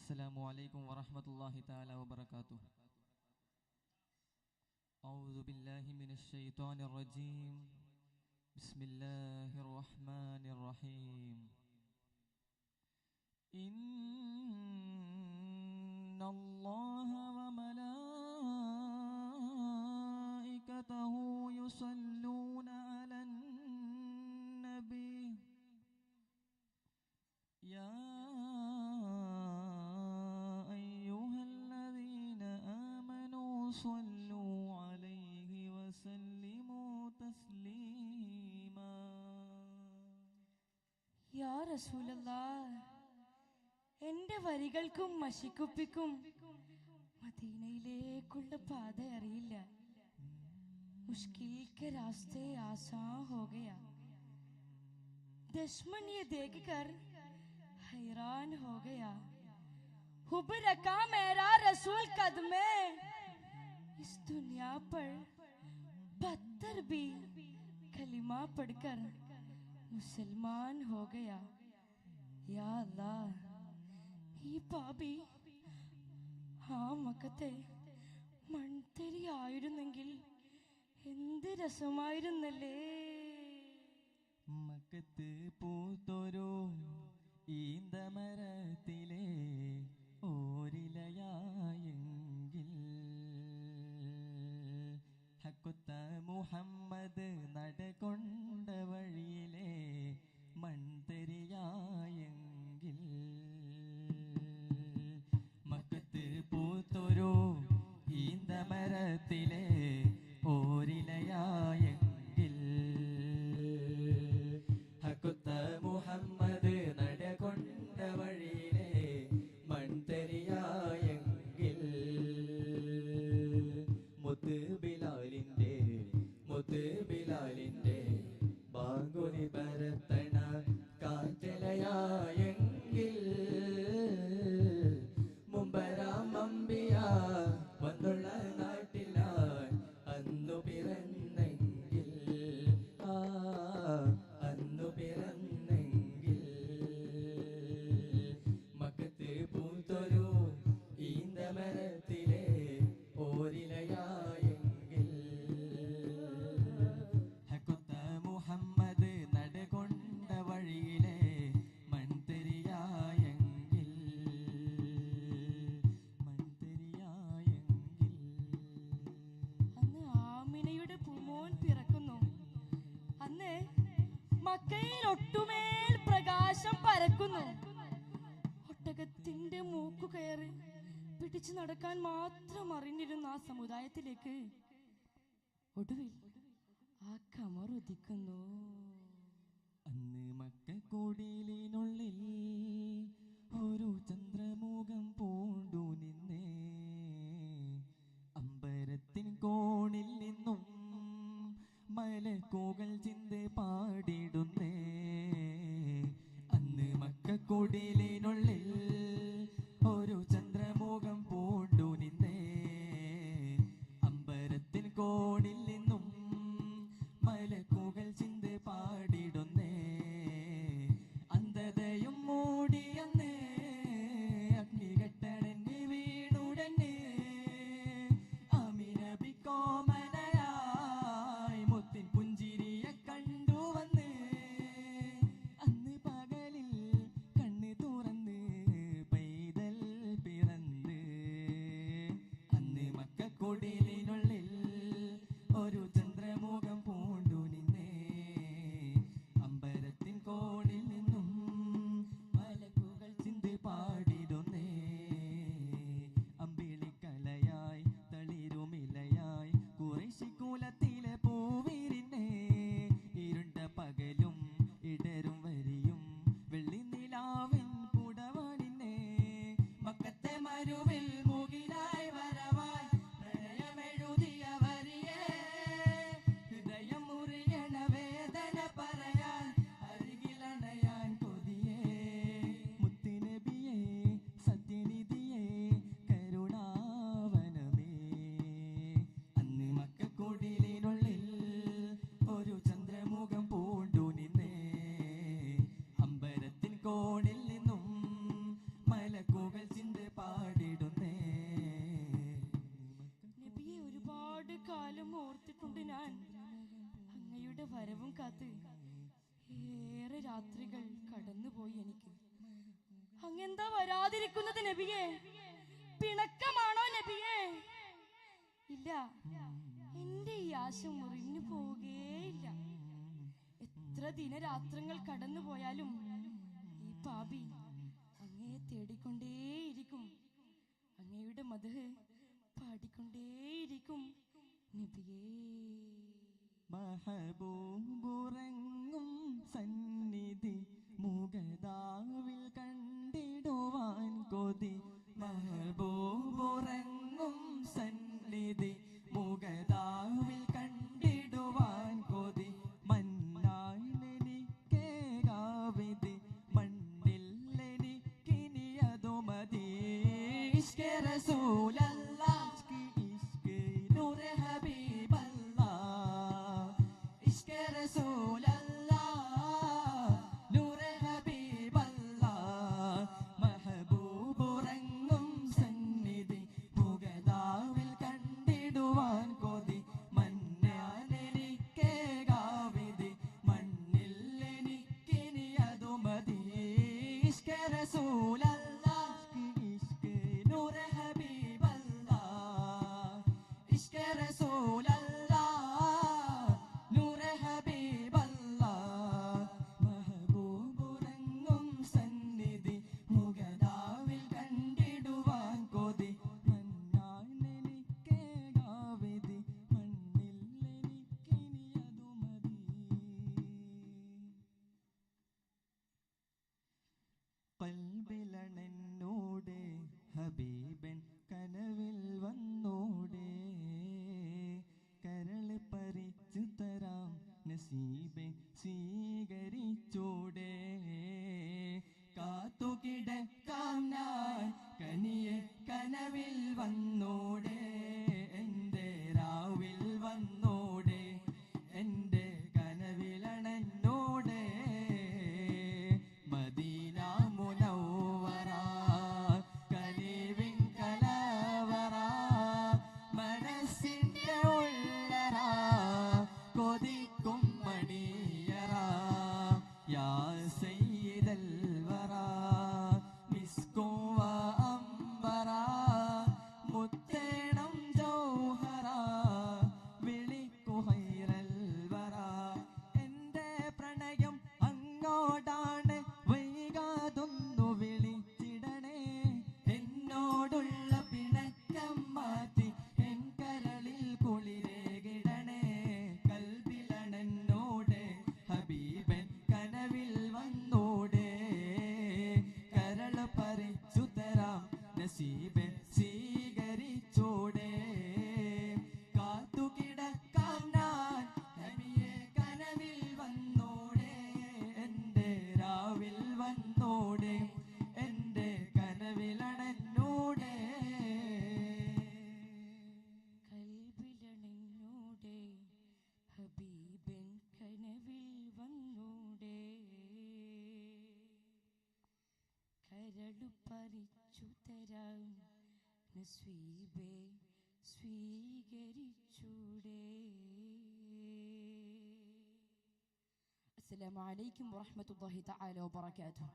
السلام عليكم ورحمة الله تعالى وبركاته. أعوذ بالله من الشيطان الرجيم. بسم الله الرحمن الرحيم. إن الله وملائكته يصلون على النبي يا أيها الذين آمنوا صلوا عليه وسلموا تسليما. യാ റസൂലല്ലാഹ്, എൻ്റെ വരികൾക്കും മഷിക്കുപ്പിക്കും മദീനയിലേക്കുള്ള പാത അറിയില്ല. മുഷ്കിൽ के रास्ते आसान हो गया. दुश्मन ये देखकर हैरान हो गया. हुब रखा मेरा रसूल कदमे, इस दुनिया पर पत्थर भी कलिमा पढ़कर मुसलमान हो गया. या अल्लाह, ഈ പാപി ആ മക്കത്തെ മൺതരി ആയിരുന്നെങ്കിൽ എന്ത് രസമായിരുന്നല്ലേ. മക്കത്ത് പൂത്തൊരു ഈന്തമരത്തിലെ ഓരിലയായെങ്കിൽ ഹക്കൊത്ത മുഹമ്മദ് നടകൊണ്ട വഴിയിലെ മൺതരിയായെങ്കിൽ മക്കത്ത് പൂത്തൊരു ഈന്തമരത്തിലെ ഓരിലയായെങ്കിൽ ഹക്കൊത്ത മുഹമ്മദ് നടകൊണ്ട വഴിയിലെ മൺതരിയായെങ്കിൽ മുത്ത് ബിലാലിന്റെ ബാങ്കുലി പരത്തണ കാറ്റലയായെങ്കിൽ മുമ്പരാമമ്പിയ വന്നുള്ള നാട്ടിലാൻ അന്നു പിറന്നെങ്കിൽ അന്നു പിറന്നെങ്കിൽ മക്കത്ത് പൂത്തൊരു ഈന്തമരത്തിലെ ഓരിലയായെങ്കിൽ ഹക്കൊത്ത മുഹമ്മദ് നടകൊണ്ട വഴിയിലെ മൺതരിയായെങ്കിൽ അന്ന് ആമിനയുടെ പൂമോൻ പിറക്കുന്നു. അന്ന് മക്കയിൽ ഒട്ടുമേൽ പ്രകാശം പരക്കുന്നു. ഒട്ടകത്തിന്റെ മൂക്കു കയറി പിടിച്ചു നടക്കാൻ മാത്രം അറിഞ്ഞിരുന്ന ആ സമുദായത്തിലേക്ക് ഒടുവിൽ ആ കമർ ഉദിക്കുന്നു. അന്ന് മക്കക്കോടിലിനുള്ളിൽ ഒരു ചന്ദ്രമുഖം പൂണ്ടു നിന്നേ, അമ്പരത്തിൻ കോണിൽ നിന്നും മലക്കുകൾ ചിന്ത പാടിടുന്നേ. അന്ന് മക്കക്കോടിലിനുള്ളിൽ ഒരു ചന്ദ്രമുഖം പൂണ്ടു നിന്നേ, അമ്പരത്തിൻ കോണിൽ നിന്നും മലക്കുകൾ ചിന്ത പാടിടുന്നേ. അന്ധതയും മൂടിയന്ന് അഗ്നികെട്ടടഞ്ഞ് വീണുടനെ അമിനബിക്കോമനയായി മുത്തിൻ പുഞ്ചിരിയെ കണ്ടുവന്ന് അന്ന് പകലിൽ കണ്ണ് തുറ കാത്ത് ഏറെ രാത്രികൾ കടന്നുപോയി എനിക്ക്. അങ്ങെന്താ വരാതിരിക്കുന്നത് നബിയെ? പിണക്കമാണോ നബിയെ? ഇല്ല, എന്റെ ഈ ആശ മുറിഞ്ഞു പോവുകയില്ല. എത്ര ദിനരാത്രങ്ങൾ കടന്നു പോയാലും ഈ പാപി അങ്ങയെ തേടിക്കൊണ്ടേയിരിക്കും. അങ്ങയുടെ മദ്ഹ് പാടിക്കൊണ്ടേയിരിക്കും നബിയേ. മഹബൂബുറങ്ങും സന്നിധി മുഗദാവിൽ കണ്ടിടുവാൻ കൊതി. മഹബൂബുറങ്ങും സന്നിധി മുഗദാവിൽ കണ്ടിടുവാൻ കൊതി. മന്നായിലെനിക്കേകാവിധി മണ്ണിൽ എനിക്കിനിയതു മതി. ഇഷ്കെ റസൂലല്ലാഹ് ഇഷ്കെ നൂറെ ഹബീബല്ലാഹ്. ഇഷ്കെ റസൂലല്ലാഹ് നൂറെ ഹബീബല്ലാഹ്. മഹബൂബുറങ്ങും സന്നിധി മുഗദാവിൽ കണ്ടിടുവാൻ കൊതി. മന്നാനെനിക്കേകാവിധി മണ്ണിൽ എനിക്കിനിയതു മതി. ഇഷ്കെ റസൂലല്ലാഹ് ഇഷ്കെ നൂറെ ഹബീബല്ലാഹ്. ഇഷ്കെ റസൂലല്ലാഹ് നൂറെ ഹബീബല്ലാഹ്. മഹബൂബുറങ്ങും സന്നിധി മുഗദാവിൽ കണ്ടിടുവാൻ കൊതി. മന്നാനെനിക്കേകാവിധി മണ്ണിൽ എനിക്കിനിയതു മതി. കൽബിലണെന്നോടെ ഹബീബൻ കനവിൽ വന്നോടെ. കരള് പറിച്ചു തരാം നസീബെ സ്വീകരിച്ചോടെ. കാത്തുകിടക്കാം ഞാൻ കനിയെ കനവിൽ വന്നോടെ. എൻ്റെ രാവിൽ വന്നോടെ. എൻ്റെ കനവിലണെന്നോടെ. മദീന മുനവ്വറ കനിവിൻ കലവറ. മനസ്സിൻ്റെ ഉള്ളറ കൊതിക്കും മണിയറ. യാ സയ്യിദൽ വറ മിസ്കും വ അംബറ. മുത്തേണം ജൗഹറ വിളിക്കു ഖൈറൽ വറ. എൻ്റെ പ്രണയം അങ്ങോടാണ് വൈകാതൊന്നു വിളിച്ചിടണേ. എന്നോടുള്ള പിണക്കം മാറ്റി എൻ കരളിൽ കുളിരേകിടണേ. കൽബിലണെന്നോടെ ഹബീബൻ കനവിൽ വന്നോടെ. കരള് പറിച്ചു തരാം നസീബൻ സ്വീകരിച്ചോടെ. കാത്തുകിടക്കാം ഞാൻ നബിയെ കനവിൽ വന്നോടെ. എൻ്റെ രാവിൽ വന്നോടെ. എൻ്റെ കനവിലണെന്നോടെ. കൽബിലണെന്നോടെ ഹബീബൻ കനവിൽ വന്നോടെ. കരളു പറിച്ചു തരാം നസീബെ സ്വീകരിച്ചൂടെ. അസ്സലാമു അലൈക്കും വറഹ്മത്തുള്ളാഹി തആല വബറകാതുഹു.